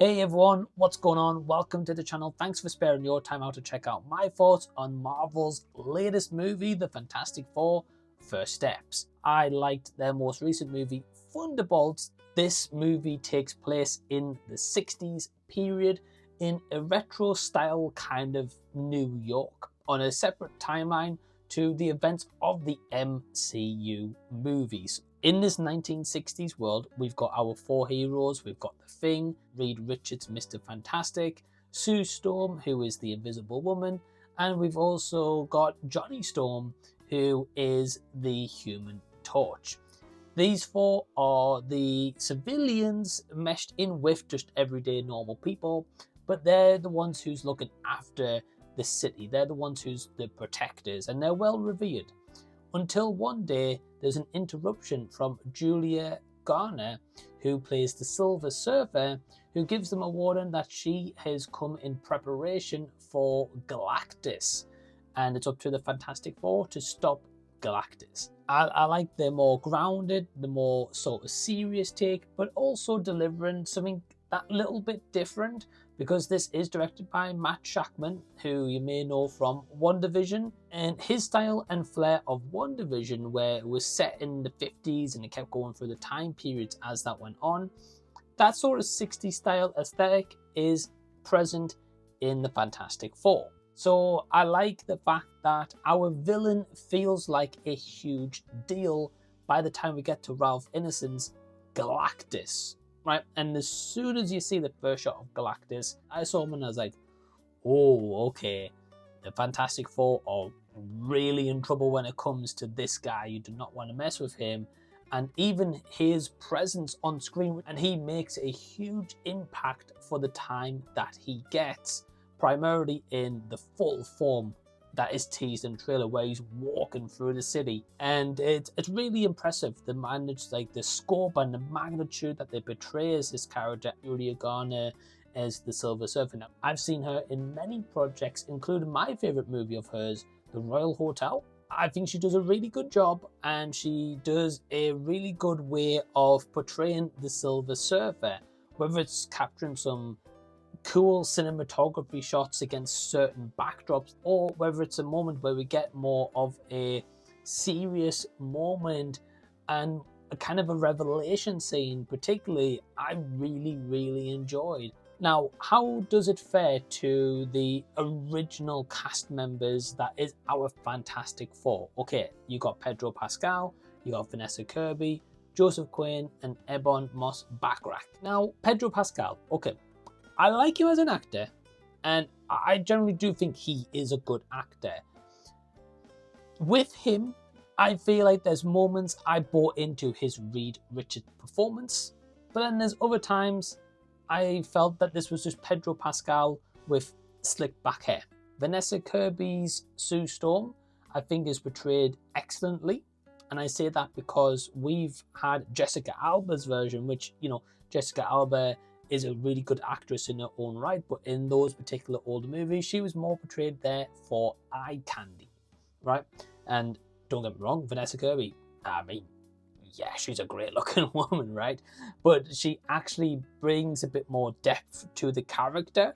Hey everyone, what's going on? Welcome to the channel. Thanks for sparing your time out to check out my thoughts on Marvel's latest movie, The Fantastic Four: First Steps. I liked their most recent movie, Thunderbolts. This movie takes place in the 60s period in a retro style kind of New York on a separate timeline to the events of the MCU movies. In this 1960s world, we've got our four heroes. We've got The Thing, Reed Richards, Mr. Fantastic, Sue Storm, who is the Invisible Woman, and we've also got Johnny Storm, who is the Human Torch. These four are the civilians meshed in with just everyday normal people, but they're the ones who's looking after the city. They're the ones who's the protectors, and they're well revered. Until one day, there's an interruption from Julia Garner, who plays the Silver Surfer, who gives them a warning that she has come in preparation for Galactus, and it's up to the Fantastic Four to stop Galactus. I like the more grounded, the more sort of serious take, but also delivering something that little bit different, because this is directed by Matt Shakman, who you may know from WandaVision, and his style and flair of WandaVision, where it was set in the 50s and it kept going through the time periods as that went on, that sort of 60s style aesthetic is present in the Fantastic Four. So I like the fact that our villain feels like a huge deal by the time we get to Ralph Ineson's Galactus. Right, and as soon as you see the first shot of Galactus, I saw him and I was like, oh, okay, the Fantastic Four are really in trouble when it comes to this guy. You do not want to mess with him. And even his presence on screen, and he makes a huge impact for the time that he gets, primarily in the full form that is teased in the trailer, where he's walking through the city, and it's really impressive. They manage, like, the scope and the magnitude that they portray as this character, Julia Garner, as the Silver Surfer. Now, I've seen her in many projects, including my favorite movie of hers, The Royal Hotel. I think she does a really good job, and she does a really good way of portraying the Silver Surfer, whether it's capturing some cool cinematography shots against certain backdrops, or whether it's a moment where we get more of a serious moment and a kind of a revelation scene, particularly, I really enjoyed. Now, how does it fare to the original cast members that is our Fantastic Four? Okay, you got Pedro Pascal, you got Vanessa Kirby, Joseph Quinn, and Ebon Moss-Bachrach. Now, Pedro Pascal, okay, I like him as an actor, and I generally do think he is a good actor. With him, I feel like there's moments I bought into his Reed Richards performance, but then there's other times I felt that this was just Pedro Pascal with slick back hair. Vanessa Kirby's Sue Storm, I think, is portrayed excellently, and I say that because we've had Jessica Alba's version, which, you know, Jessica Alba is a really good actress in her own right, but in those particular older movies, she was more portrayed there for eye candy, right? And don't get me wrong, Vanessa Kirby, I mean, yeah, she's a great looking woman, right? But she actually brings a bit more depth to the character,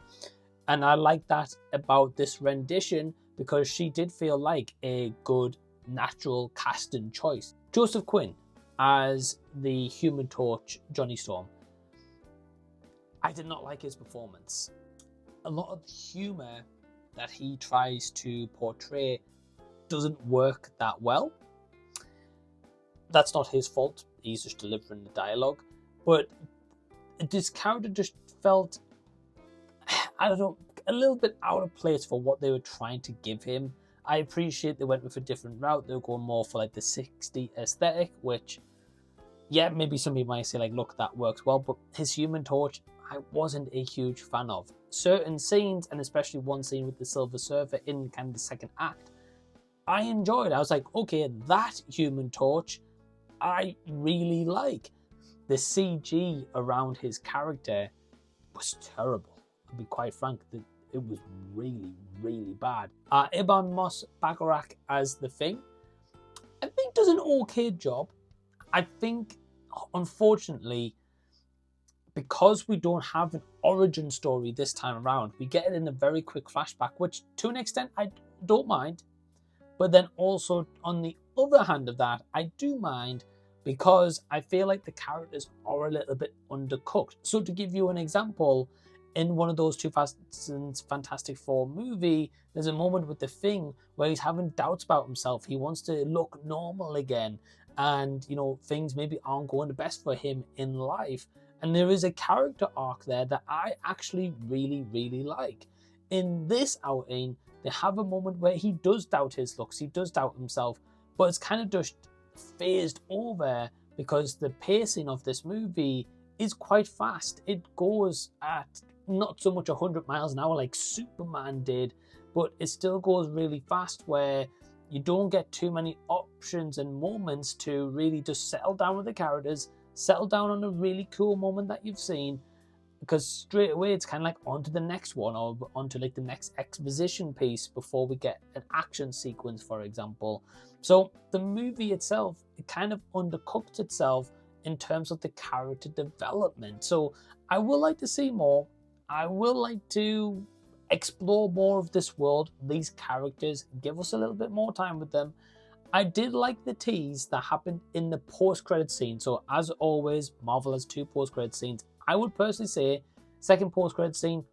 and I like that about this rendition, because she did feel like a good natural casting choice. Joseph Quinn as the Human Torch, Johnny Storm, I did not like his performance. A lot of the humour that he tries to portray doesn't work that well. That's not his fault. He's just delivering the dialogue. But this character just felt, I don't know, a little bit out of place for what they were trying to give him. I appreciate they went with a different route. They were going more for like the 60s aesthetic, which, yeah, maybe some people might say, like, look, that works well. But his Human Torch, I wasn't a huge fan of. Certain scenes, and especially one scene with the Silver Surfer in kind of the second act, I enjoyed. I was like, okay, that Human Torch, I really like. The CG around his character was terrible. To be quite frank, it was really bad. Ebon Moss-Bachrach as The Thing, I think does an okay job. I think, unfortunately, because we don't have an origin story this time around, we get it in a very quick flashback, which to an extent I don't mind. But then also on the other hand of that, I do mind because I feel like the characters are a little bit undercooked. So to give you an example, in one of those 2000s Fantastic Four movie, there's a moment with the Thing where he's having doubts about himself. He wants to look normal again. And, you know, things maybe aren't going the best for him in life. And there is a character arc there that I actually really, really like. In this outing, they have a moment where he does doubt his looks, he does doubt himself, but it's kind of just phased over because the pacing of this movie is quite fast. It goes at not so much 100 miles an hour like Superman did, but it still goes really fast where you don't get too many options and moments to really just settle down with the characters, settle down on a really cool moment that you've seen, because straight away it's kind of like on to the next one or onto like the next exposition piece before we get an action sequence, for example. So the movie itself, it kind of undercooked itself in terms of the character development. So I would like to see more. I would like to explore more of this world, these characters, give us a little bit more time with them. I did like the tease that happened in the post-credit scene. So as always, Marvel has 2 post-credit scenes. I would personally say, second post-credit scene,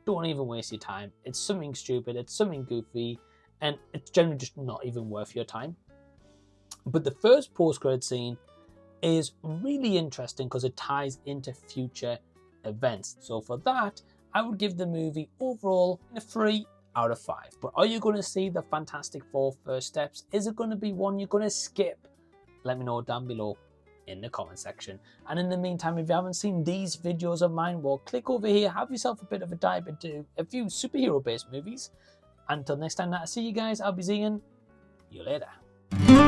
don't even waste your time. It's something stupid, it's something goofy, and it's generally just not even worth your time. But the first post-credit scene is really interesting because it ties into future events. So for that, I would give the movie overall a 3 out of 5. But are you going to see the Fantastic Four First Steps? Is it going to be one you're going to skip? Let me know down below in the comment section. And in the meantime, if you haven't seen these videos of mine, well, click over here, have yourself a bit of a dive into a few superhero based movies. Until next time that I see you guys, I'll be seeing you later.